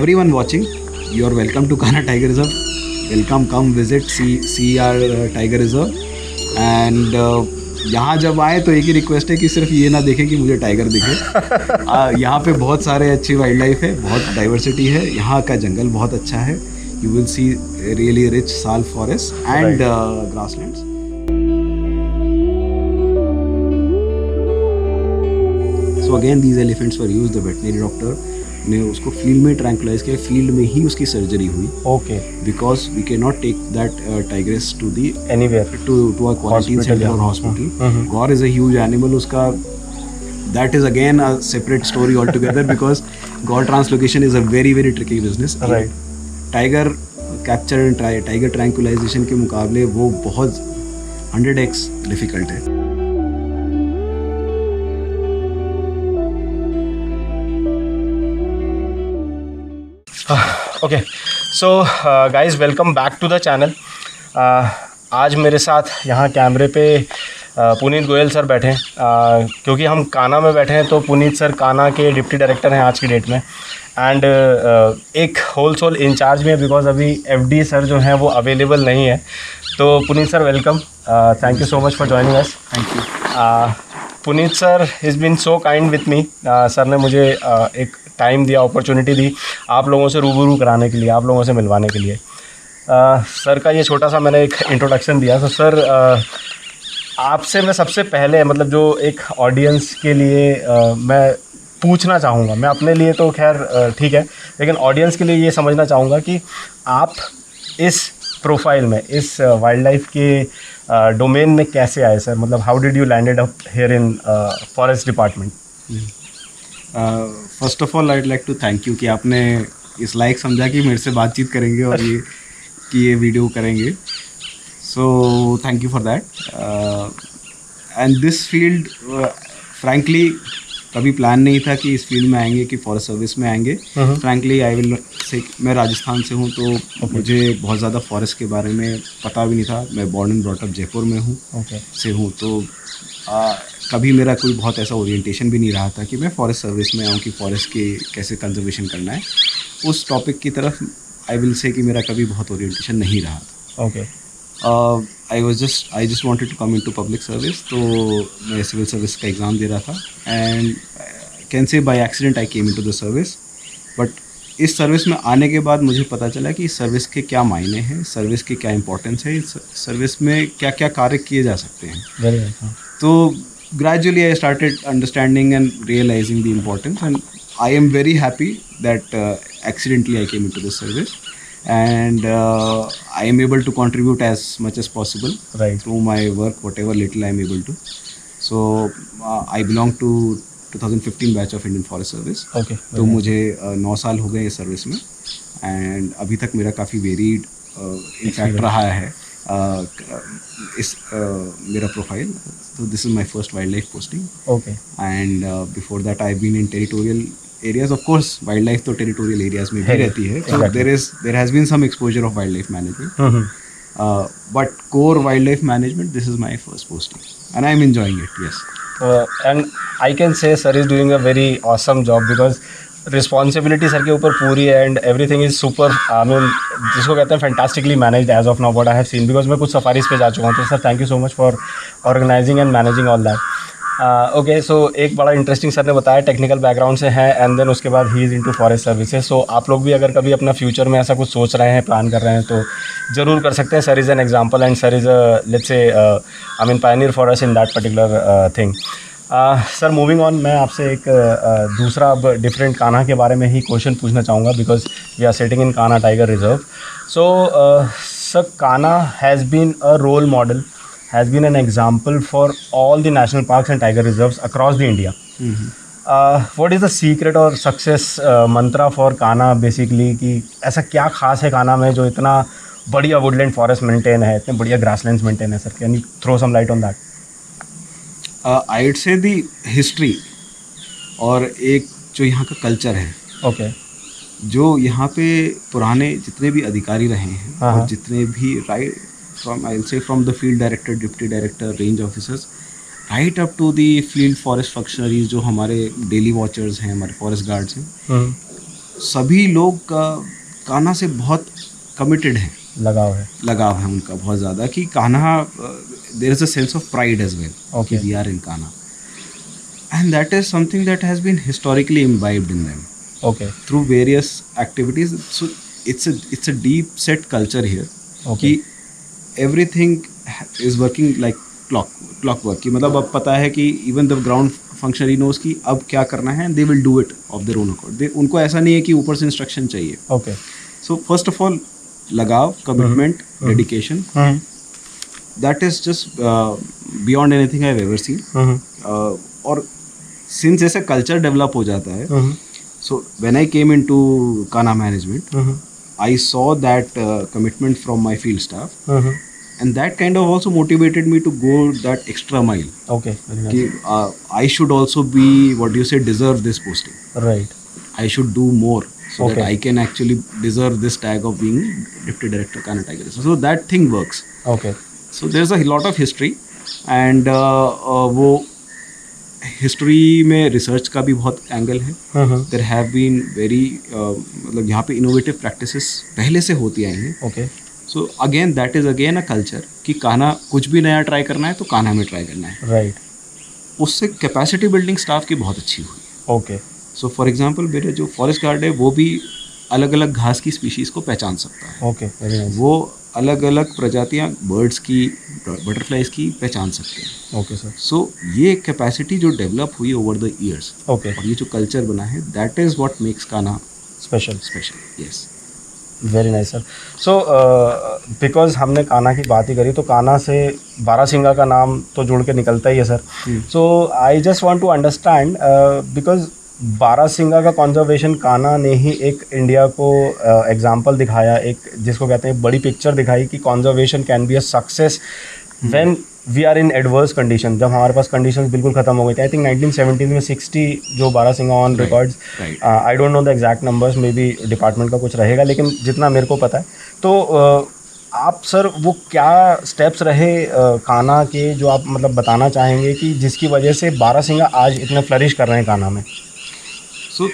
everyone watching, you are welcome to Kanha Tiger Reserve. Welcome, come visit, see our Tiger Reserve. And यहाँ जब आए तो एक ही request है कि सिर्फ ये ना देखें कि मुझे टाइगर दिखे. यहाँ पे बहुत सारे अच्छी वाइल्ड लाइफ है, बहुत डाइवर्सिटी है, यहाँ का जंगल बहुत अच्छा है. You will see really rich sal forests and grasslands. So again these elephants were used. The veterinary doctor ने उसको फील्ड में ट्रैंकुलाइज किया, फील्ड में ही उसकी सर्जरी हुई. Okay. Because we can not take that tigress to the anywhere to a quarantine centre और hospital. Gaur is a huge animal. उसका that is again a separate story altogether because gaur translocation is a very tricky business. Right. Tiger capture and tiger tranquilisation के मुकाबले वो बहुत 100x difficult है. Okay, so guys welcome back to the channel. आज मेरे साथ यहाँ कैमरे पे पुनीत गोयल सर बैठे हैं. क्योंकि हम कान्हा में बैठे हैं तो पुनीत सर कान्हा के डिप्टी डायरेक्टर हैं आज की डेट में. एंड एक होल सोल इंचार्ज में, बिकॉज अभी एफडी सर जो हैं वो अवेलेबल नहीं है. तो Puneet sir welcome, thank you so much for joining us. Thank you. Puneet sir is been so kind with me. Sir ने मुझे एक टाइम दिया, अपॉर्चुनिटी दी आप लोगों से रूबरू कराने के लिए, आप लोगों से मिलवाने के लिए. सर का ये छोटा सा मैंने एक इंट्रोडक्शन दिया. तो सर आपसे मैं सबसे पहले मतलब जो एक ऑडियंस के लिए मैं पूछना चाहूँगा, मैं अपने लिए तो खैर ठीक है, लेकिन ऑडियंस के लिए ये समझना चाहूँगा कि आप इस प्रोफाइल में, इस वाइल्ड लाइफ के डोमेन में कैसे आए सर. मतलब how did you landed up here in forest department. First of all I would like to thank you कि आपने इस लायक समझा कि मेरे से बातचीत करेंगे और ये वीडियो करेंगे. सो thank you for that. And this field frankly कभी प्लान नहीं था कि इस फील्ड में आएंगे, कि फॉरेस्ट सर्विस में आएंगे. फ्रैंकली आई विल से मैं राजस्थान से हूँ तो मुझे बहुत ज़्यादा फॉरेस्ट के बारे में पता भी नहीं था. मैं born and brought up Jaipur में हूँ से हूँ. तो कभी मेरा कोई बहुत ऐसा ओरिएंटेशन भी नहीं रहा था कि मैं फॉरेस्ट सर्विस में आऊँ, कि फॉरेस्ट के कैसे कंजर्वेशन करना है. उस टॉपिक की तरफ आई विल से कि मेरा कभी बहुत ओरिएंटेशन नहीं रहा था. Okay. I just wanted to come into public service. तो मैं सिविल सर्विस का एग्ज़ाम दे रहा था and can say by accident I came into the service. But इस सर्विस में आने के बाद मुझे पता चला कि इस सर्विस के क्या मायने हैं, सर्विस की क्या इंपॉर्टेंस है, इस सर्विस में क्या क्या कार्य किए जा सकते हैं. तो gradually I started understanding and realizing the importance, and I am very happy that accidentally I came into this service, and I am able to contribute as much as possible through my work, whatever little I am able to. So I belong to 2015 batch of Indian forest service. तो मुझे 9 साल हो गए इस service में and अभी तक मेरा काफ़ी वेरीड इम्पैक्ट रहा है इस मेरा प्रोफाइल. तो this is my first wildlife posting. Okay. And before that I been in territorial areas. Of course wildlife तो टेरिटोरियल एरियाज में भी रहती है. So there has been some exposure of wildlife management. But core wildlife management, this is my first posting and I am enjoying it. Yes. And I can say sir is doing a very awesome job because responsibility sir के ऊपर पूरी है and everything is super. I mean जिसको कहते हैं fantastically managed as of now what I have seen, because मैं कुछ safaris पे जा चुका हूँ. तो sir thank you so much for organising and managing all that. Okay. So एक बड़ा इंटरेस्टिंग सर ने बताया टेक्निकल बैकग्राउंड से है एंड देन उसके बाद ही is into forest services. So आप लोग भी अगर कभी अपना फ्यूचर में ऐसा कुछ सोच रहे हैं, प्लान कर रहे हैं तो ज़रूर कर सकते हैं. Sir is an example and sir is let's say I mean Pioneer for us in that particular thing. Sir moving on, मैं आपसे एक दूसरा अब डिफरेंट कान्हा के बारे में ही क्वेश्चन पूछना चाहूँगा because we are sitting in Kanha tiger reserve. So sir Kanha has been a role model, has been an example for all the national parks and tiger reserves across the India. What is the secret और success mantra for Kanha basically, कि ऐसा क्या खास है कान्हा में जो इतना बढ़िया वुडलैंड फॉरेस्ट मेंटेन है, इतने बढ़िया ग्रासलैंड्स मेंटेन है. Sir can you throw some light on that. I would say the history और एक जो यहाँ का कल्चर है. ओके. जो यहाँ पे पुराने जितने भी अधिकारी रहे हैं और जितने भी right from I will say from the field director, deputy director, range officers right up to the field forest functionaries जो हमारे डेली वॉचर्स हैं, हमारे फॉरेस्ट गार्ड्स हैं, सभी लोग कान्हा से बहुत कमिटेड हैं, लगाव है उनका बहुत ज़्यादा कि Kanha there is a sense of pride as well Okay. We are in Kanha, and that is something that has been historically imbibed in them okay through various activities. So it's a deep set culture here Okay. कि everything is working like clockwork कि मतलब अब पता है कि even the ground functionary knows कि अब क्या करना है, and they will do it of their own accord. उनको ऐसा नहीं है कि ऊपर से इंस्ट्रक्शन चाहिए. Okay So first of all, लगाव, commitment, dedication, that is just beyond anything I've ever seen. और since ऐसा culture develop हो जाता है, so when I came into Kana management, I saw that commitment from my field staff, and that kind of also motivated me to go that extra mile. Okay कि I should also be, what do you say, deserve this posting. Right I should do more so Okay. that I can actually deserve this tag of being Deputy Director Kana Tiger Reserve. So that thing works. Okay So there's a lot of history, and वो history में research का भी बहुत angle है. There have been very मतलब यहाँ पे innovative practices पहले से होती आई हैं. Okay so again that is again a culture कि कान्हा कुछ भी नया ट्राई करना है तो कान्हा में ट्राई करना है. राइट उससे कैपेसिटी बिल्डिंग स्टाफ की बहुत अच्छी हुई. ओके सो फॉर एग्जांपल मेरे जो फॉरेस्ट गार्ड है वो भी अलग अलग घास की स्पीशीज़ को पहचान सकता है. ओके वेरी नाइस वो अलग अलग प्रजातियाँ बर्ड्स की, बटरफ्लाइज की पहचान सकते हैं. ओके सर सो ये कैपेसिटी जो डेवलप हुई ओवर द ईयर्स ओके और ये जो कल्चर बना है, that is what makes Kanha special special. Yes. Very nice sir. So because हमने कान्हा की बात ही करी तो कान्हा से बारासिंगा का नाम तो जुड़ के निकलता ही है sir. So I just want to understand because barasingha का कंजर्वेशन कान्हा ने ही एक इंडिया को एग्जांपल दिखाया, एक जिसको कहते हैं बड़ी पिक्चर दिखाई कि conservation can be a success when we are in adverse condition. जब हमारे पास कंडीशंस बिल्कुल ख़त्म हो गई थी. आई थिंक 1970 में 60 जो barasingha on records, I don't know the exact numbers, may be department का कुछ रहेगा, लेकिन जितना मेरे को पता है तो आप सर वो क्या स्टेप्स रहे कान्हा के जो आप मतलब बताना चाहेंगे कि जिसकी वजह से बारासिंगा आज इतने फ्लरिश कर रहे हैं कान्हा में. सो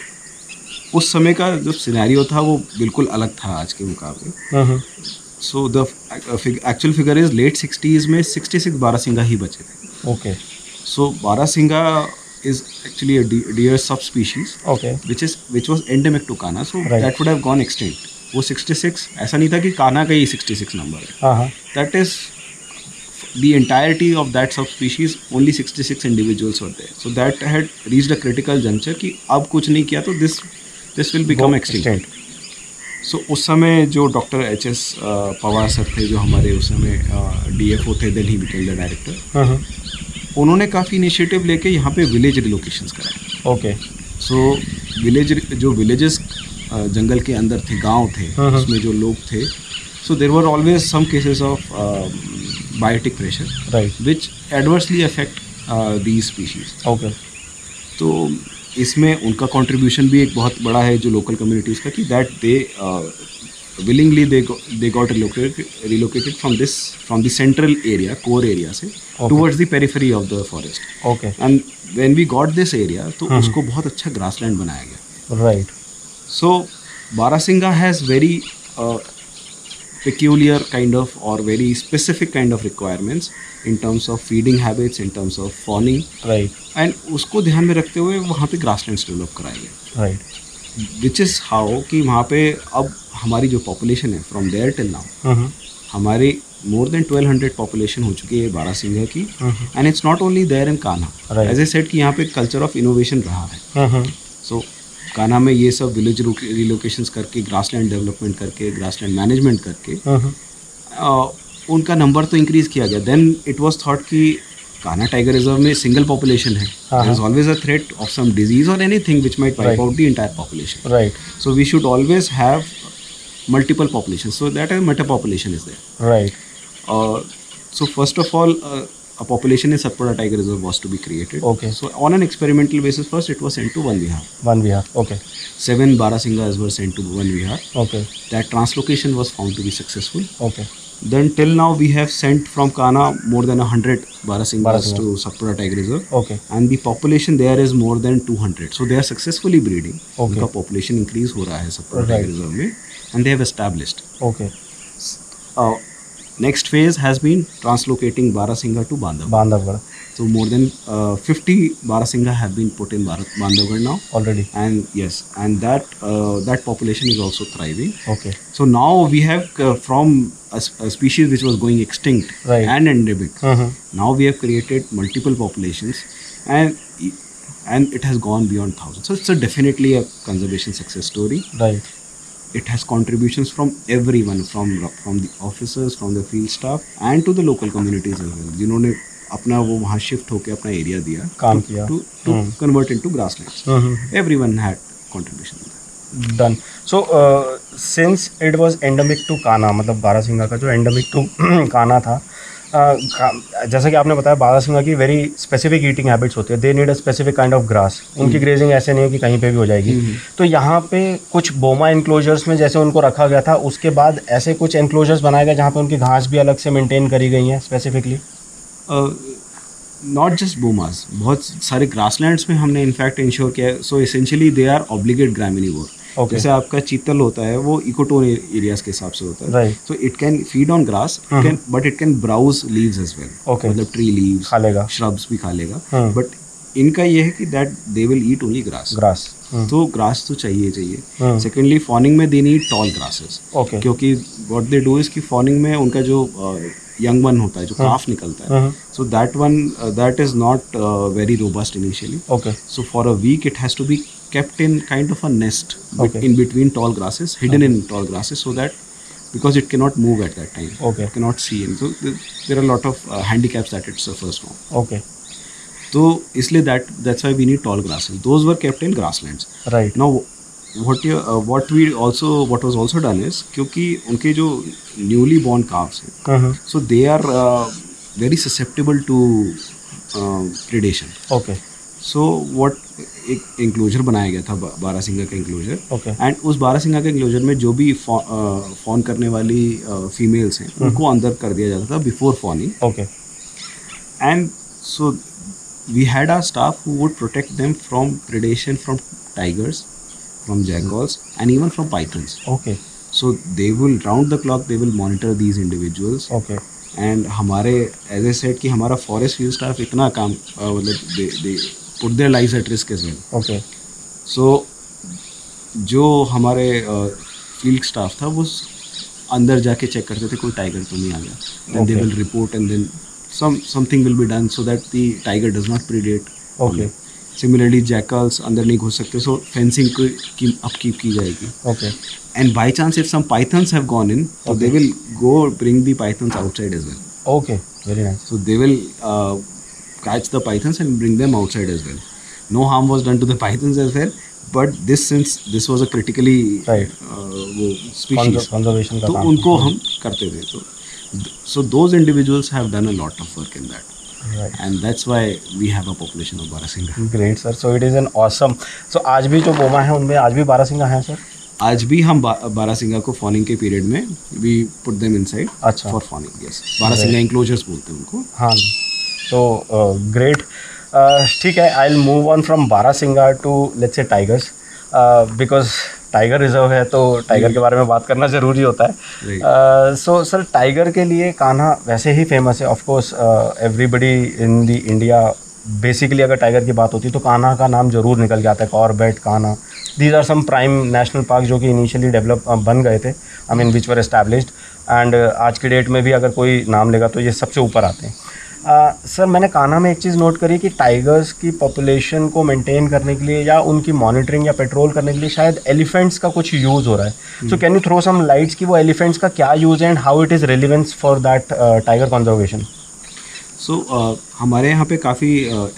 उस समय का जो सिनेरियो था वो बिल्कुल अलग था आज के मुकाबले. So the actual figure is late 60s में 66 बारासिंगा ही बचे थे. Okay so barasingha is actually a deer subspecies okay which was endemic to Kanha, so Right. that would have gone extinct. वो 66 ऐसा नहीं था कि कान्हा का ही 66 नंबर है. हाँ हाँ That is the entirety of that subspecies, only 66 individuals were there. So that had reached a critical juncture कि अब कुछ नहीं किया तो this will become extinct. So उस समय जो डॉक्टर HS पवार सर थे, जो हमारे उस समय DFO थे, then he became the director. उन्होंने काफ़ी इनिशिएटिव लेके यहाँ पे विलेज रिलोकेशंस कराए. ओके विलेज जो विलेजेस जंगल के अंदर थे, गांव थे, उसमें जो लोग थे, so there were always some cases of biotic pressure right which adversely affect these species. Okay तो इसमें उनका कंट्रीब्यूशन भी एक बहुत बड़ा है जो लोकल कम्युनिटीज़ का, कि that they willingly they got relocated from the central area, core area से towards the periphery of the forest. Okay And when we got this area, तो उसको बहुत अच्छा grassland बनाया गया. Right So Barasingha has very peculiar kind of or very specific kind of requirements in terms of feeding habits, in terms of fawning, right and उसको ध्यान में रखते हुए वहाँ पे grasslands develop कराए गए. राइट Which is how कि वहाँ पे अब हमारी जो population है from there till now, हमारी more than 1200 population हो चुकी है बारासिंगा की. And it's not only there in Kanha. Right. As I said कि यहाँ पे culture of innovation रहा है. So कान्हा में ये सब विलेज रिलोकेशंस करके, ग्रासलैंड डेवलपमेंट करके, ग्रासलैंड मैनेजमेंट करके उनका नंबर तो इंक्रीज किया गया. देन इट वाज थॉट कि कान्हा टाइगर रिजर्व में सिंगल पॉपुलेशन है, there is always a threat of some disease और anything which might wipe out the entire population. Right so we should always have multiple population, so that a meta population is there. Right So first of all, a population in Satpura Tiger Reserve was to be created. Okay. So on an experimental basis, first it was sent to Van Vihar. One Vihar. Okay 7 Barasingas were sent to Van Vihar. Okay That translocation was found to be successful. Okay Then till now we have sent from Kana more than 100 Barasinghas Barasinghas. to Satpura Tiger Reserve. Okay. And the population there is more than 200. So they are successfully breeding. Okay. उनका population increase हो रहा है Satpura Right. Tiger Reserve में, and they have established. Okay. Next phase has been translocating Barasingha to Bandhavgarh. Bandhavgarh So more than 50 Barasingha have been put in Bandhavgarh now. already. And yes, and that population is also thriving. Okay. So now we have from a species which was going extinct Right. and endemic. Mm-hmm. Now we have created multiple populations, and it has gone beyond thousands. So it's definitely a conservation success story. Right. It has contributions from everyone, from the officers, from the field staff, and to the local communities as well. जिन्होंने अपना वो वहाँ shift होके अपना area दिया काम किया। to convert into grasslands. Everyone had contribution in that. Done. So since it was endemic to Kanha, मतलब बारासिंगा का जो endemic to कान्हा था, जैसा कि आपने बताया बारासिंगा की वेरी स्पेसिफिक ईटिंग हैबिट्स होती है. They need a specific kind of grass. उनकी ग्रेजिंग ऐसे नहीं है कि कहीं पे भी हो जाएगी. तो यहाँ पे कुछ बोमा इंक्लोजर्स में जैसे उनको रखा गया था, उसके बाद ऐसे कुछ इंक्लोजर्स बनाए गए जहाँ पे उनकी घास भी अलग से मेंटेन करी गई हैं स्पेसिफिकली. नॉट जस्ट बोमास, बहुत सारे ग्रासलैंड्स में हमने इनफैक्ट इंश्योर किया है. So essentially they are obligate graminivore. जैसे आपका चीतल होता है वो इकोटोन एरियाज के हिसाब से होता है. Right. So it can feed on grass, but it can browse leaves as well. Okay. मतलब ट्री लीव्स खा लेगा. श्रब्स भी खा लेगा. बट इनका ये है कि that they will eat only grass. तो ग्रास तो चाहिए. सेकेंडली फॉनिंग में they need toll grasses. Okay. क्योंकि व्हाट दे डू इज कि फॉनिंग में उनका जो यंग वन होता है, जो काफ निकलता है, so that is not very robust initially. Okay. So for a week it has to be kept in kind of a nest Okay. in between tall grasses, hidden in tall grasses, so that because it cannot move at that time, Okay. it cannot see, and so there are a lot of handicaps that it suffers from. Okay. So इसलिए that's why we need tall grasses. Those were kept in grasslands. Right. Now what was also done is, क्योंकि उनके जो newly born calves हैं, so they are very susceptible to predation. Okay. सो एक enclosure बनाया गया था बारासिंगा का इंक्लोजर. Okay. एंड उस बारासिंगा के इंक्लोजर में जो भी फॉन करने वाली फीमेल्स हैं उनको अंदर कर दिया जाता था before fawning. Okay. And so we had our staff who would protect them from predation from tigers, from jackals, and even from pythons. Okay. So they will round the clock they will monitor these individuals. Okay. And हमारे as I said कि हमारा forest field staff इतना काम मतलब they put their lives at risk as well. Okay. So जो हमारे field staff था वो अंदर जाके चेक करते थे कोई टाइगर तो नहीं आ गया. Then they will report and then something will be done so that the tiger does not predate. Okay. Similarly jackals अंदर नहीं घुस सकते, सो फेंसिंग की अपकीप की जाएगी. Okay. And by chance if some pythons have gone in, so they will go bring the pythons outside as well. Okay. Very nice. So they will catch the pythons and bring them outside as well. No harm was done to the pythons as well, but since this was a critically Right. वो species, Conservation का तो काम. उनको हम करते थे. So those individuals have done a lot of work in that. Right. And that's why we have a population of Barasinga. Great sir. So it is an awesome. So आज भी जो बोमा है उनमें आज भी बारासिंगा हैं सर. आज भी हम बारासिंगा को फॉनिंग के पीरियड में वी पुट देम इनसाइड अच्छा. For fawning. Yes, barasingha enclosures बोलते हैं उनको. हाँ. So great. ठीक है. I'll move on from barasingha to let's say tigers. Because tiger reserve है तो टाइगर के बारे में बात करना ज़रूरी होता है. सो सर टाइगर के लिए कान्हा वैसे ही फेमस है. Of course everybody in the India basically अगर टाइगर की बात होती है तो कान्हा का नाम जरूर निकल के आता है. Corbett, Kanha, these are some prime national park जो कि इनिशियली डेवलप बन गए थे, I mean which were established. And आज की डेट में भी अगर कोई नाम लेगा तो ये सबसे ऊपर आते हैं. सर मैंने कान्हा में एक चीज़ नोट करी कि टाइगर्स की पॉपुलेशन को मेंटेन करने के लिए या उनकी मॉनिटरिंग या पेट्रोल करने के लिए शायद एलिफेंट्स का कुछ यूज़ हो रहा है. So can you throw some lights कि वो एलिफेंट्स का क्या यूज़ है and how it is relevance for that tiger conservation. So हमारे यहाँ पे काफ़ी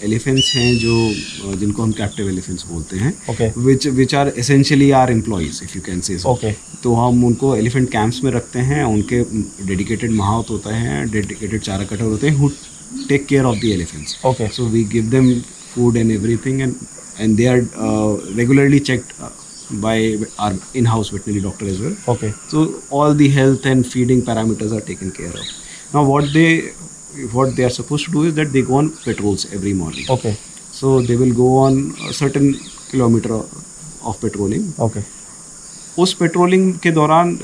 एलिफेंट्स हैं जो जिनको हम कैप्टिव एलिफेंट्स बोलते हैं. Okay. Which are essentially are employees if you can say. Okay. तो हम उनको एलिफेंट कैंप्स में रखते हैं. उनके डेडिकेटेड महावत होता है, डेडिकेटेड चारा कटर होते हैं who take care of the elephants. Okay. So we give them food and everything, and they are regularly checked by our in-house veterinary doctor as well. Okay. So all the health and feeding parameters are taken care of. Now what they are supposed to do is that they go on patrols every morning. Okay. So they will go on a certain kilometer of patrolling. Okay. उस patrolling के दौरान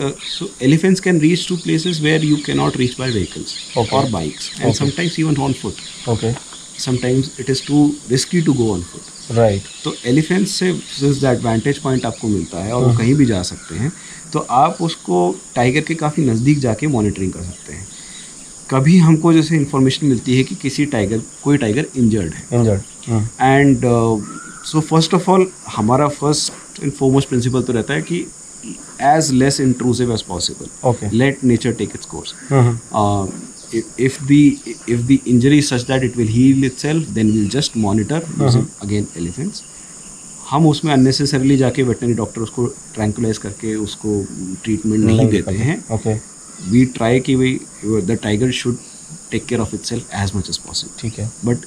elephants can reach to places where you cannot reach by vehicles Okay. or bikes, and sometimes even on foot. Okay. Sometimes it is too risky to go on foot. Right. तो elephants से जिस advantage point आपको मिलता है और वो कहीं भी जा सकते हैं, तो आप उसको टाइगर के काफ़ी नज़दीक जाके मॉनिटरिंग कर सकते हैं. कभी हमको जैसे इन्फॉर्मेशन मिलती है कि कोई टाइगर इंजर्ड है, Injured. And so first of all हमारा फर्स्ट एंड फॉरमोस्ट प्रिंसिपल तो रहता है कि as less intrusive as possible. Okay. Let nature take its course. If the injury is such that it will heal itself, then we'll just monitor using again elephants. हम उसमें unnecessarily जाके veterinary doctor उसको tranquillise करके उसको treatment नहीं देते हैं. Okay. We try कि the tiger should take care of itself as much as possible, ठीक है. But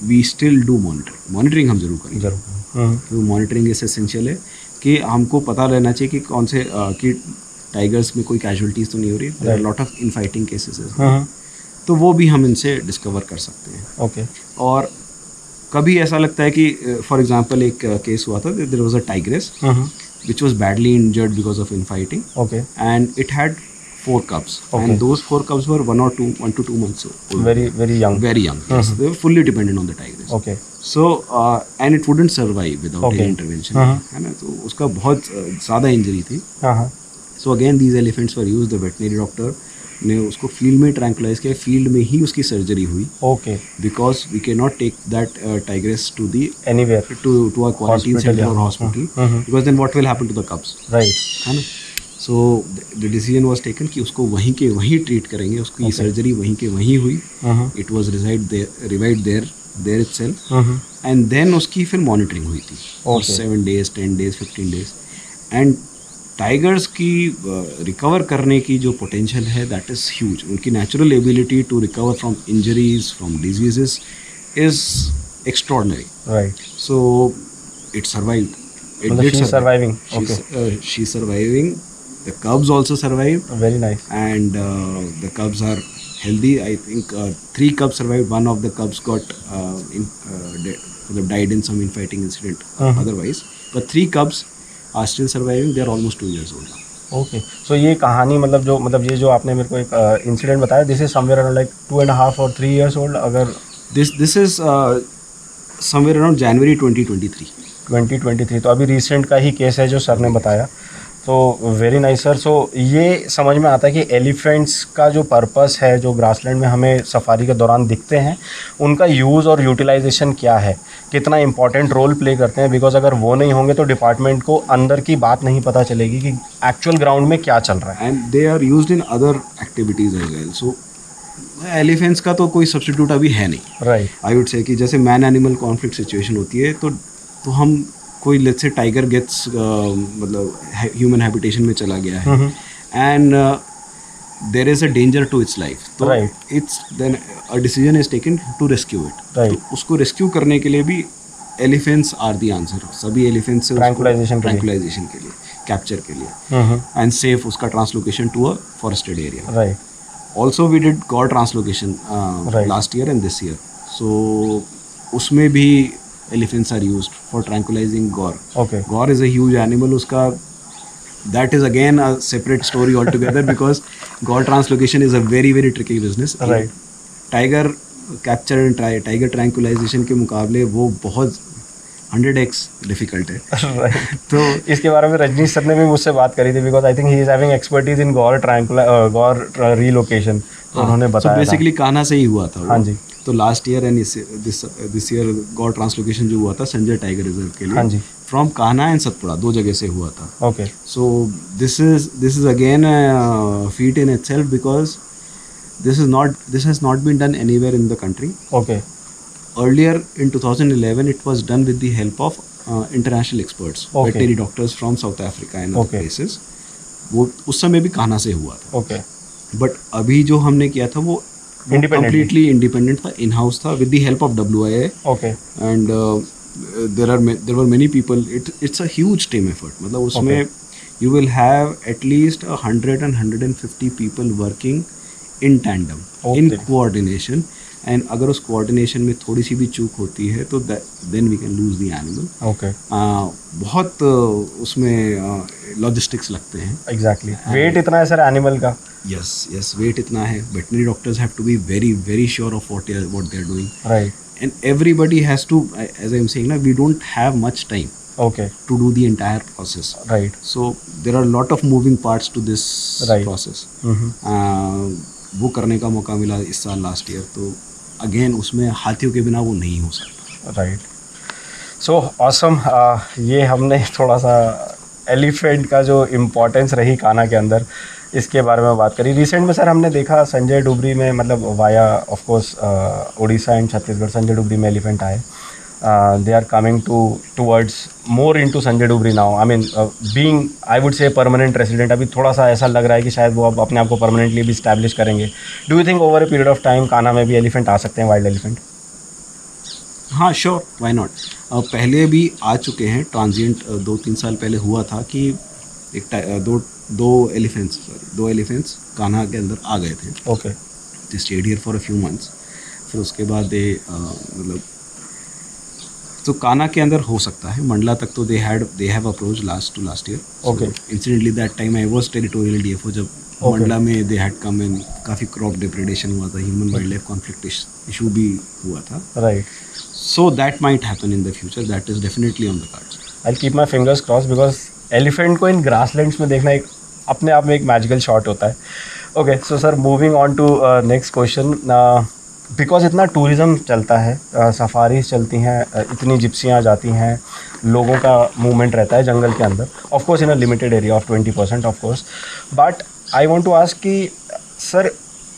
we still do monitoring हम जरूर करेंगे. जरूर. तो मॉनिटरिंग इस एसेंशियल है कि हमको पता रहना चाहिए कि कौन से कि टाइगर्स में कोई कैजुअलिटीज तो नहीं हो रही. There are lot of infighting cases, तो वो भी हम इनसे डिस्कवर कर सकते हैं. ओके. और कभी ऐसा लगता है कि फॉर एग्जांपल एक केस हुआ था, there was a tigress which was badly injured because of infighting, Okay. and it had 4 cubs, Okay. and those 4 cubs were 1 to 2 months old. Very young. Very young. Yes. They were fully dependent on the tigress. Okay. So and it wouldn't survive without Okay. any intervention, है ना. तो उसका बहुत ज़्यादा injury थी. हाँ. So again these elephants were used. The veterinary doctor ने उसको फील्ड में ट्रैंकुलाइज किया, फील्ड में ही उसकी सर्जरी हुई. Okay. Because we can not take that tigress to the Anywhere. To a quarantine Hospital, centre और yeah. Hospital, because then what will happen to the cubs, Right. है ना. So the decision was taken कि उसको वहीं के वहीं treat करेंगे. उसकी सर्जरी वहीं के वहीं हुई. It was revived there itself, and then उसकी फिर मॉनिटरिंग हुई थी. Okay. 7 days, 10 days, 15 days. And tigers की रिकवर करने की जो पोटेंशियल है, दैट इज़ ह्यूज. उनकी natural ability to recover from injuries, from diseases is extraordinary. Right. So it survived. It मतलब did she's surviving. She's surviving. The cubs also survived, Very nice. and the cubs are healthy. I think 3 cubs survived. One of the cubs got died in some infighting incident otherwise. But 3 cubs are still surviving. They are almost 2 years old now. Okay. सो ये कहानी ये जो आपने मेरे को एक incident बताया, this is somewhere around like 2.5 or 3 years old. अगर This is somewhere around January 2023. 2023, तो अभी रिसेंट का ही केस है जो सर ने बताया. तो वेरी नाइस सर. सो ये समझ में आता है कि एलिफेंट्स का जो पर्पस है, जो ग्रासलैंड में हमें सफारी के दौरान दिखते हैं, उनका यूज़ और यूटिलाइजेशन क्या है, कितना इंपॉर्टेंट रोल प्ले करते हैं. बिकॉज अगर वो नहीं होंगे तो डिपार्टमेंट को अंदर की बात नहीं पता चलेगी कि एक्चुअल ग्राउंड में क्या चल रहा है. And they are used in other activities as well. So elephants का तो कोई सब्स्टिट्यूट अभी है नहीं. राइट. आई वुड से कि जैसे मैन एनिमल कॉन्फ्लिक्ट सिचुएशन होती है, तो हम कोई लेट्स से टाइगर गेट्स मतलब ह्यूमन हैबिटेशन में चला गया है, and there is a danger to its life, तो it's then a decision is taken to rescue it. तो उसको रेस्क्यू करने के लिए भी एलिफेंट्स आर द आंसर. सभी एलिफेंट्स से ट्रैंकुलाइजेशन के लिए, कैप्चर के लिए, एंड सेफ उसका translocation to a forested area. Right. Also we did gaur translocation last year and this year. So उसमें भी elephants are used for tranquilizing gaur. Okay. Gaur is a huge animal. उसका that is again a separate story altogether because gaur translocation is a very tricky business. Right. Tiger capture and tiger tranquilization के मुकाबले वो बहुत 100x difficult है. Right. तो इसके बारे में रजनीश सर ने भी मुझसे बात करी थी, because I think he is having expertise in Gaur relocation. तो उन्होंने बताया बेसिकली कान्हा से ही हुआ था. हाँ जी. तो last year and this year Gaur translocation जो हुआ था संजय टाइगर रिजर्व के लिए, हाँ जी, फ्रॉम कान्हा एंड सतपुड़ा 2 जगह से हुआ था. Okay. So this is again feet in itself because this has not been done anywhere in the country. Okay. Earlier in 2011 it was done with the help of international experts, Okay. veterinary doctors from South Africa and other Okay. places. वो उस समय भी कान्हा से हुआ था. Okay. But अभी जो हमने किया था वो Independently. completely independent था, इन हाउस था, with the help of WIA. Okay. And there were many people. It's a huge team effort. मतलब उसमें you will have at least 100 and 150 people working in tandem, in coordination. And अगर उस coordination में थोड़ी सी भी चूक होती है तो then we can lose the animal. Okay. बहुत उसमें logistics लगते हैं. Exactly. Weight इतना है सर animal का. Yes, weight इतना है. Veterinary doctors have to be very, very sure of what they are doing. Right. And everybody has to, as I'm saying, we don't have much time. Okay. To do the entire process. Right. So there are a lot of moving parts to this process. वो करने का मौका मिला इस साल last year, तो again उसमें हाथियों के बिना वो नहीं हो सकता. राइट. So awesome. ये हमने थोड़ा सा एलिफेंट का जो इम्पोर्टेंस रही कान्हा के अंदर, इसके बारे में बात करी. रिसेंट में सर हमने देखा संजय डुबरी में, मतलब via of course Orissa and Chhattisgarh, Sanjay Dhubri में एलिफेंट आए. They are coming towards more into Sanjay Dhubri now. I mean, being I would say permanent resident. अभी थोड़ा सा ऐसा लग रहा है कि शायद वो अब अपने आप को परमानेंटली भी इस्टेब्लिश करेंगे. Do you think over a period of time Kanha में भी एलिफेंट आ सकते हैं, वाइल्ड एलिफेंट? हाँ, श्योर, वाई नॉट. पहले भी आ चुके हैं. ट्रांजिएंट 2-3 साल पहले हुआ था कि दो एलिफेंट्स कान्हा के अंदर आ गए थे. Okay. They stayed here for a few months. फिर उसके बाद मतलब तो कान्हा के अंदर हो सकता है. मंडला तक तो they have approach last year. Okay. Incidentally that time I was territorial DFO जब मंडला में दे हैड कम इन. काफ़ी क्रॉप डिप्रेडेशन हुआ था, human wild life conflict issue भी हुआ था. Right. So that might happen in the future. That is definitely on the cards. I keep my fingers cross because elephant को इन grasslands में देखना एक अपने आप में एक मैजिकल शॉट होता है. Okay. So sir moving on to next question. Because इतना टूरिज़म चलता है, सफारीज चलती हैं, इतनी जिप्सियाँ जाती हैं, लोगों का मूवमेंट रहता है जंगल के अंदर, of course in a limited area of 20% of course. But I want to ask कि सर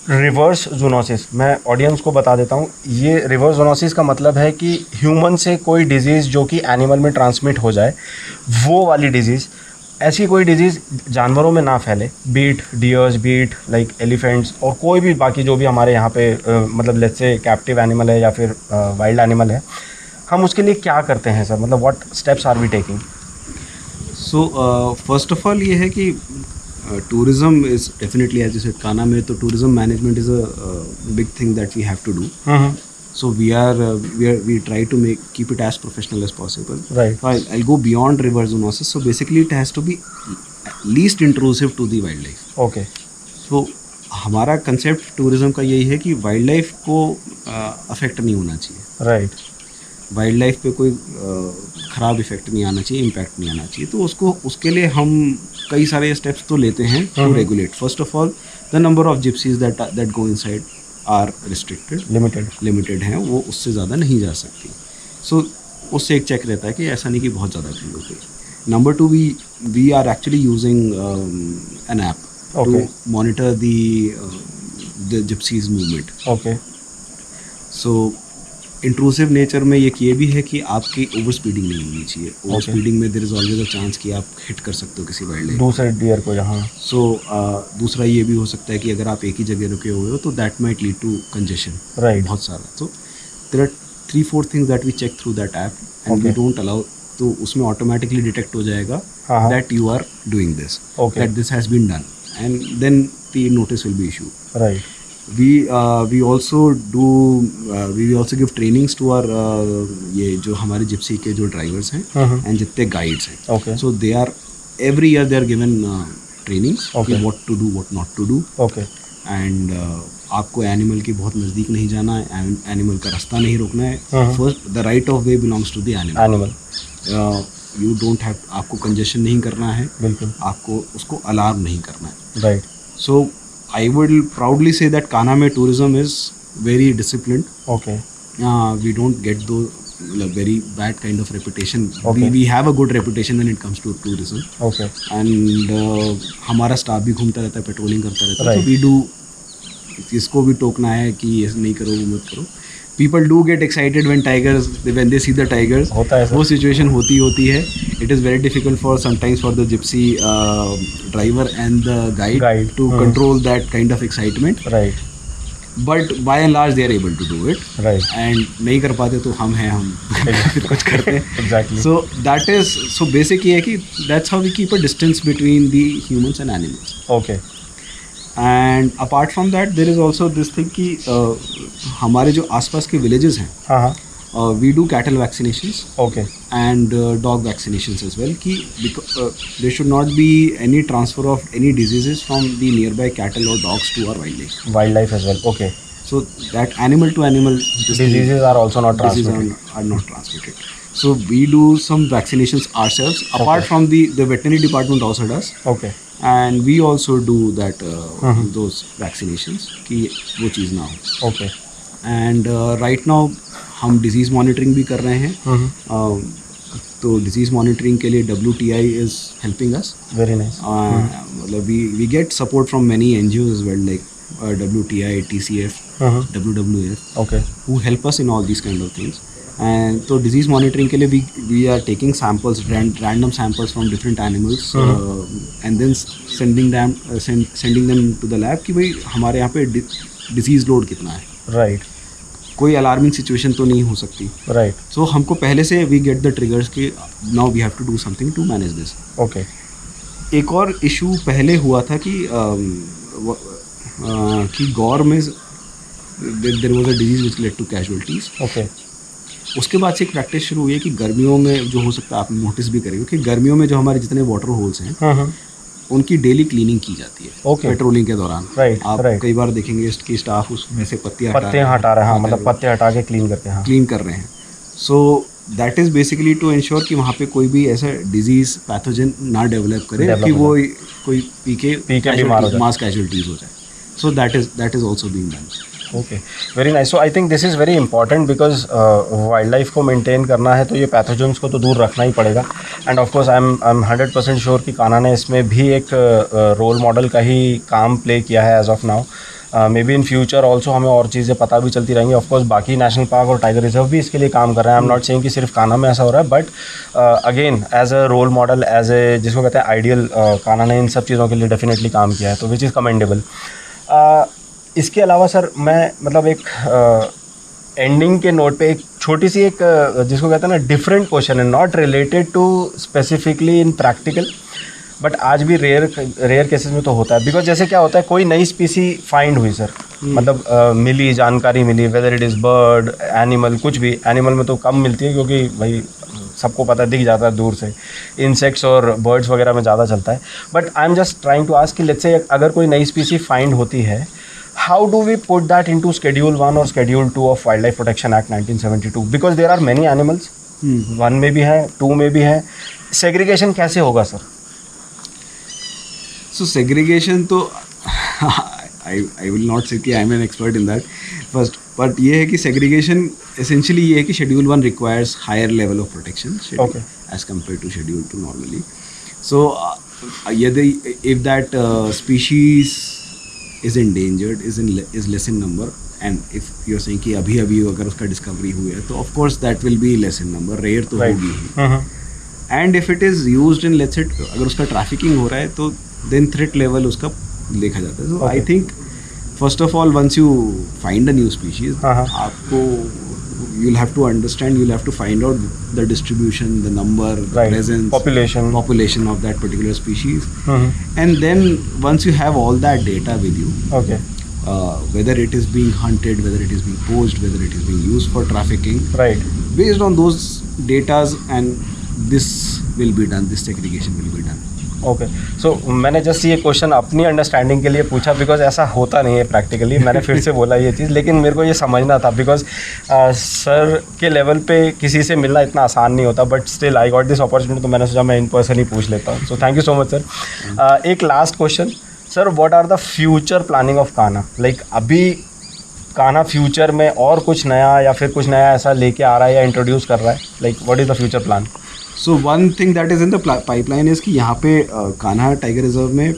रिवर्स जूनोसिस, मैं ऑडियंस को बता देता हूँ, ये रिवर्स जूनोसिस का मतलब है कि ह्यूमन से कोई डिजीज़ जो कि एनिमल में ट्रांसमिट हो जाए, वो वाली डिजीज़, ऐसी कोई डिजीज़ जानवरों में ना फैले, be it deers, be it like elephants और कोई भी बाकी जो भी हमारे यहाँ पे मतलब लेट्स से कैप्टिव एनिमल है या फिर वाइल्ड एनिमल है, हम उसके लिए क्या करते हैं सर? मतलब what steps are we taking? So first of all ये है कि tourism is definitely, as you said, Kanha में तो tourism management is a big thing that we have to do. So we try to keep it as professional as possible. Right. I'll go beyond reverse zoonosis. So basically it has to be least intrusive to the wildlife. Okay. So हमारा concept tourism का यही है कि wildlife को affect नहीं होना चाहिए. Right. wildlife पे कोई ख़राब इफेक्ट नहीं आना चाहिए, इम्पैक्ट नहीं आना चाहिए. तो उसके लिए हम कई सारे स्टेप्स तो लेते हैं to regulate. First of all the number of gypsies that go inside are restricted, limited हैं, वो उससे ज़्यादा नहीं जा सकती. सो उससे एक चेक रहता है कि ऐसा नहीं कि बहुत ज़्यादा भीड़ हो गई. Number two, we are actually using an app to monitor the gypsies movement. Okay. So intrusive nature में ये भी है कि आपकी ओवर स्पीडिंग नहीं होनी चाहिए. ओवर स्पीडिंग में there is always a chance कि आप हिट कर सकते हो किसी वाइल्ड लाइफ दूसरे डियर को. यहाँ सो दूसरा ये भी हो सकता है कि अगर आप एक ही जगह रुके हुए हो तो that might lead to congestion. Right. बहुत सारा. तो there are 3-4 things that we check through that app and we don't allow. तो उसमें ऑटोमेटिकली डिटेक्ट हो जाएगा that you are doing this, that this has been done, and then the notice will be issue. Right. we also give trainings to our ये जो हमारे Gypsy के जो drivers हैं एंड जितने गाइड्स हैं. so they are every year they are given trainings कि what to do, what not to do. and आपको एनिमल के बहुत नज़दीक नहीं जाना है, एनिमल का रास्ता नहीं रोकना है. First the right of way belongs to the animal. You don't have, आपको कंजेशन नहीं करना है, बिल्कुल, आपको उसको अलार्म नहीं करना है. Right. So I would proudly say that Kanha mein tourism is very disciplined. Okay. We don't get those very bad kind of reputation. We have a good reputation when it comes to tourism. Okay. And हमारा staff भी घूमता रहता है, patrolling करता रहता है. So we do, इसको भी टोकना है कि ये नहीं करो, वो मत करो. People do get excited when they see the tigers. होता है. वो situation होती है. It is very difficult sometimes for the gypsy driver and the guide to control that kind of excitement. Right. But by and large they are able to do it, right, and नहीं कर पाते तो हम हैं, हम फिर कुछ करते हैं. Exactly. So that is, so basic ये है कि that's how we keep a distance between the humans and animals. Okay. And apart from that there is also this thing कि हमारे जो आसपास के villages हैं, हाँ हाँ. we do cattle vaccinations okay. and dog vaccinations as well कि there should not be any transfer of any diseases from the nearby cattle or dogs to our wildlife. Wild life as well. Okay. So that animal to animal Diseases are also not diseases transmitted. are not transmitted. So we do some vaccinations ourselves. Apart Okay. from the veterinary department also does, okay. and we also do that those vaccinations कि वो चीज़ ना हो. Okay. And right now हम disease monitoring भी कर रहे हैं. तो disease monitoring के लिए WTI is helping us. Very nice. मतलब we get support from many NGOs as well, like WTI, TCF, WWF, okay. who help us in all these kind of things. And so disease monitoring के लिए we are taking samples, random samples from different animals, and then sending them to the lab कि भाई हमारे यहाँ पे disease load कितना है, right. कोई अलार्मिंग सिचुएशन तो नहीं हो सकती. राइट. सो हमको पहले से वी गेट द ट्रिगर्स कि now we have to do something to manage this. Okay. एक और इशू पहले हुआ था कि गौर में there was a disease which led to casualties. Okay. उसके बाद से एक प्रैक्टिस शुरू हुई है कि गर्मियों में जो हो सकता है, आप नोटिस भी करेंगे कि गर्मियों में जो हमारे जितने वाटर होल्स हैं उनकी डेली क्लीनिंग की जाती है. Okay. पेट्रोलिंग के दौरान. Right, आप right. कई बार देखेंगे कि स्टाफ उसमें से पत्ते हटा रहे हैं. हाँ, मतलब पत्ते हटा के क्लीन करते हैं. क्लीन कर रहे हैं. So that is basically to ensure कि वहाँ पे कोई भी ऐसा डिजीज पैथोजन ना डेवलप करे कि वो कोई पी के बीमार हो जाए, मास कैजुअलिटीज हो जाए. So that is also being done. Okay. Very nice. So I think this is very important because wild life को मेंटेन करना है तो ये पैथोजेंस को तो दूर रखना ही पड़ेगा. End of course I am 100% sure कि कान्हा ने इसमें भी एक रोल मॉडल का ही काम प्ले किया है as of now. Maybe in future also हमें और चीज़ें पता भी चलती रहेंगी. ऑफकोर्स बाकी नेशनल पार्क और टाइगर रिजर्व भी इसके लिए काम कर रहे हैं. आई एम नॉट सेइंग कि सिर्फ कान्हा में ऐसा हो रहा है, but again as a role model, as a जिसको कहते हैं आइडियल, कान्हा ने इन सब चीज़ों के लिए डेफिनेटली काम किया है, तो विच इज़ कमेंडेबल. इसके अलावा सर मैं मतलब एक एंडिंग के नोट पे एक छोटी सी एक जिसको कहते हैं ना डिफरेंट क्वेश्चन है, not related to specifically in practical, but आज भी रेयर केसेस में तो होता है. बिकॉज जैसे क्या होता है, कोई नई स्पीसी फाइंड हुई सर, मतलब मिली, जानकारी मिली, whether it is bird, animal, कुछ भी. एनिमल में तो कम मिलती है क्योंकि भाई सबको पता दिख जाता है दूर से. इंसेक्ट्स और बर्ड्स वगैरह में ज़्यादा चलता है. But I am just trying to ask कि लेट्स से अगर कोई नई स्पीसी फाइंड होती है, how do we put that into Schedule 1 or Schedule 2 of Wildlife Protection Act 1972? Because there are many animals. 1 में भी है, 2 में भी है. Segregation कैसे होगा सर? So segregation तो I will not say कि I am an expert in that first, but ये है कि segregation essentially ये है कि Schedule 1 requires higher level of protection Okay. as compared to Schedule 2 normally. So यदि if that species is endangered, is less in number, and if you're saying कि अभी अगर उसका डिस्कवरी हुई है तो of course that will be less in number, rare तो होगी ही. And if it is used in, let's say अगर उसका ट्रैफिकिंग हो रहा है तो then threat level उसका देखा जाता है. So I think first of all, once you find a new species, आपको you'll have to understand, you'll have to find out the distribution, the number, the presence, population of that particular species. And then once you have all that data with you, okay, whether it is being hunted, whether it is being poached, whether it is being used for trafficking, right, based on those datas, and this will be done, this segregation will be done. Okay. So मैंने just ये question अपनी understanding के लिए पूछा because ऐसा होता नहीं है प्रैक्टिकली. मैंने फिर से बोला ये चीज़, लेकिन मेरे को ये समझना था बिकॉज सर के लेवल पे किसी से मिलना इतना आसान नहीं होता. But still I got this opportunity, तो मैंने सोचा मैं इन पर्सन ही पूछ लेता हूँ. So thank you so much sir. एक last question sir, what are the future planning of Kanha? Like अभी कान्हा फ्यूचर में और कुछ नया या फिर कुछ नया ऐसा लेके आ रहा है या इंट्रोड्यूस कर रहा है? Like what is the future plan? So one thing that is in the pipeline is कि यहाँ पे कान्हा टाइगर रिजर्व में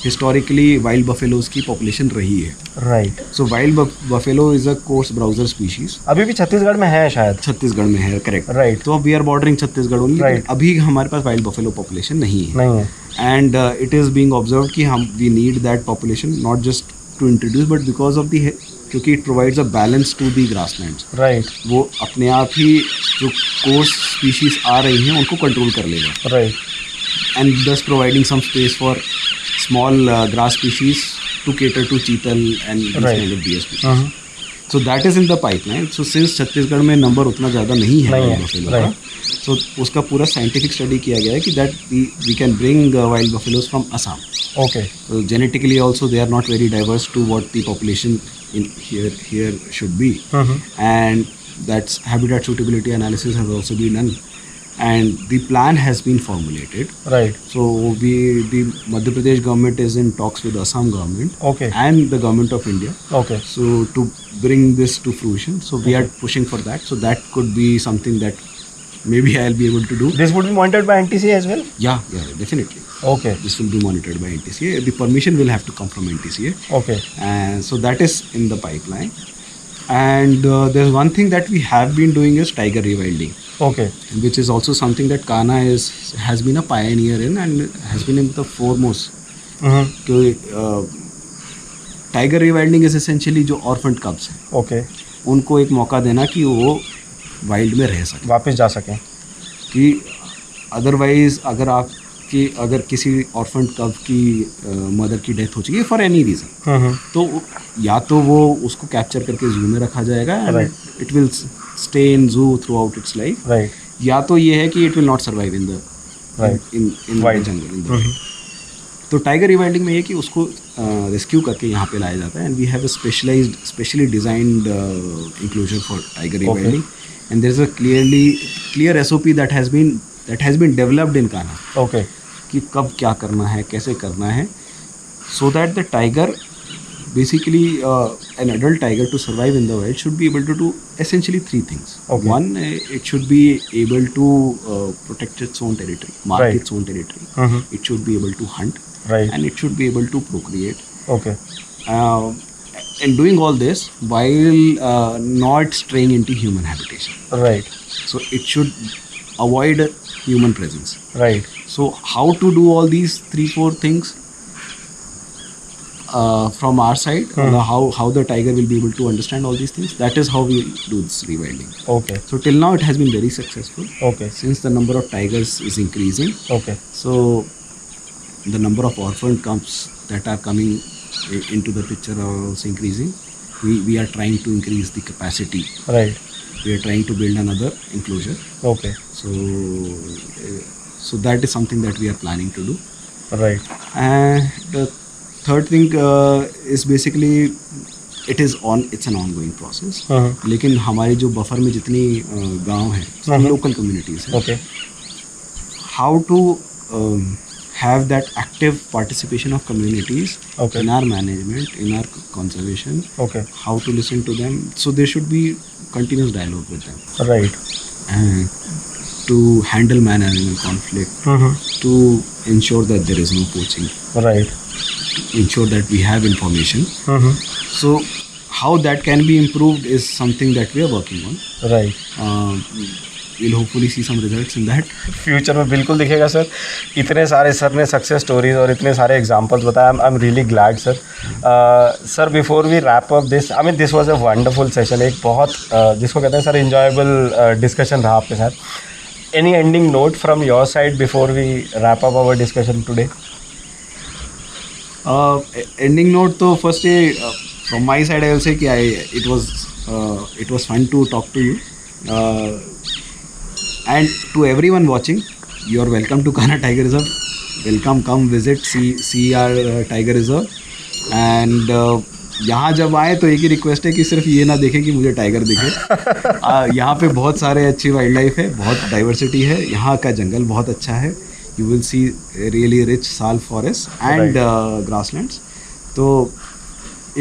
हिस्टोरिकली वाइल्ड बफेलोज की पॉपुलेशन रही है. Right. So wild buffalo is a coarse browser species. अभी भी छत्तीसगढ़ में है शायद. छत्तीसगढ़ में है, करेक्ट. राइट. तो we are bordering Chhattisgarh only. Right. अभी हमारे पास वाइल्ड बफेलो पॉपुलेशन नहीं है. And it is being observed कि हम we need that population, not just to introduce but because of the क्योंकि it provides a balance to the grasslands. Right. वो अपने आप ही जो कोर्स स्पीशीज आ रही हैं उनको कंट्रोल कर लेगा. Right. And thus providing some space for small grass species to cater to cheetal and these Right. kind of deer species. So that is in the pipeline. So since Chhattisgarh में number उतना ज़्यादा नहीं है नहीं है, wild buffalo का, right. so उसका पूरा साइंटिफिक स्टडी किया गया है कि that we can bring wild buffaloes from Assam. Okay. So genetically also they are not very diverse to what the population in here should be. And that's habitat suitability analysis has also been done. And the plan has been formulated. Right. So the Madhya Pradesh government is in talks with Assam government Okay. and the government of India. Okay. So to bring this to fruition, so we are pushing for that. So that could be something that maybe I'll be able to do. This would be monitored by NTCA as well? Yeah, definitely. Okay. This will be monitored by NTCA. The permission will have to come from NTCA. Okay. And so that is in the pipeline. And there's one thing that we have been doing is tiger rewilding, Okay. which is also something that Kana has been a pioneer in and has been in the foremost. Tiger rewilding is essentially जो orphan cubs हैं Okay. उनको एक मौका देना कि वो wild में रह सके. वापस जा सकें. कि अदरवाइज अगर किसी ऑर्फन कब की मदर की डेथ हो चुकी है फॉर एनी रीज़न, तो या तो वो उसको कैप्चर करके जू में रखा जाएगा and it will stay in zoo throughout its life. Right. या तो ये है कि it will not survive in the Right. इन Wild. जंगल. तो टाइगर रिवाइल्डिंग में ये कि उसको रेस्क्यू करके यहाँ पे लाया जाता है. And we have a specially designed enclosure for tiger rewilding. And there is a clear SOP that has been developed in Kanha Okay. कि कब क्या करना है, कैसे करना है, so that the tiger basically an adult tiger to survive in the wild should be able to do essentially three things. Okay. One, it should be able to protect its own territory, mark Right. its own territory. Mhm. It should be able to hunt, Right. and it should be able to procreate. Okay. And doing all this while not straying into human habitation. Right. So it should avoid human presence. Right. So how to do all these 3-4 things from our side, how the tiger will be able to understand all these things, that is how we do this rewilding. Okay. So till now it has been very successful. Okay. Since the number of tigers is increasing, Okay. so the number of orphan cubs that are coming into the picture are also increasing. We are trying to increase the capacity. Right. We are trying to build another enclosure. Okay. So that is something that we are planning to do. Right. And the third thing is basically it's an ongoing process. लेकिन हमारी जो buffer में जितनी गांव हैं local communities हैं, Okay. how to have that active participation of communities Okay. in our management, in our conservation, Okay. how to listen to them. So there should be continuous dialogue with them. Right. And to handle man-animal conflict, to ensure that there is no poaching, Right. ensure that we have information. So how that can be improved is something that we are working on. Right. We'll hopefully see some results in that. Future में बिल्कुल दिखेगा sir. इतने सारे sir ने success stories और इतने सारे examples बताया. I am really glad sir. Sir before we wrap up this, I mean this was a wonderful session. एक बहुत जिसको कहते हैं सर इंजॉयबल डिस्कशन रहा आपके साथ. Any ending note from your side before we wrap up our discussion today? Ending note, तो first from my side I will say कि it was fun to talk to you. And to everyone watching, you are welcome to Kanha Tiger Reserve. Welcome, come visit, see our Tiger Reserve. And यहाँ जब आए तो एक ही request है कि सिर्फ ये ना देखें कि मुझे टाइगर दिखे. यहाँ पे बहुत सारे अच्छी वाइल्ड लाइफ है, बहुत डाइवर्सिटी है, यहाँ का जंगल बहुत अच्छा है. You will see really rich sal forests and grasslands. So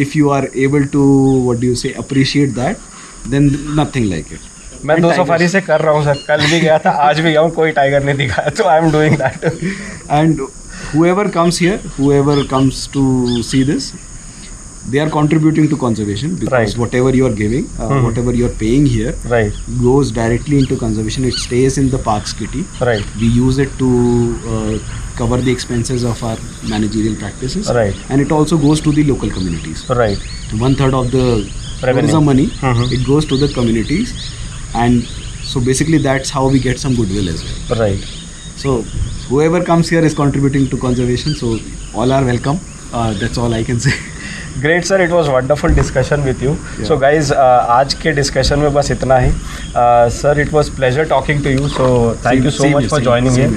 if you are able to, what do you say, appreciate that, then nothing like it. मैं 2 सफारी से कर रहा हूँ सर. कल भी गया था, आज भी गया हूँ, कोई टाइगर नहीं दिखा. तो I am doing that. And whoever comes to see this, they are contributing to conservation because Right. whatever you are giving, whatever you are paying here, Right. goes directly into conservation. It stays in the parks kitty. Right. We use it to cover the expenses of our managerial practices. Right. And it also goes to the local communities. Right. 1/3 of the What is the money? Mhm. It goes to the communities, and so basically that's how we get some goodwill as well. Right. So whoever comes here is contributing to conservation. So all are welcome. That's all I can say. Great sir, it was wonderful discussion with you. So guys आज के discussion में बस इतना ही. Sir, it was pleasure talking to you. So thank you so much for joining here.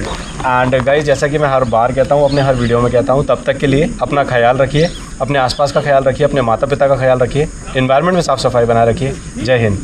And guys, जैसा कि मैं हर बार कहता हूँ, अपने हर वीडियो में कहता हूँ, तब तक के लिए अपना ख्याल रखिए, अपने आसपास का ख्याल रखिए, अपने माता पिता का ख्याल रखिए, एनवायरनमेंट में साफ़ सफाई बनाए रखिए. जय हिंद.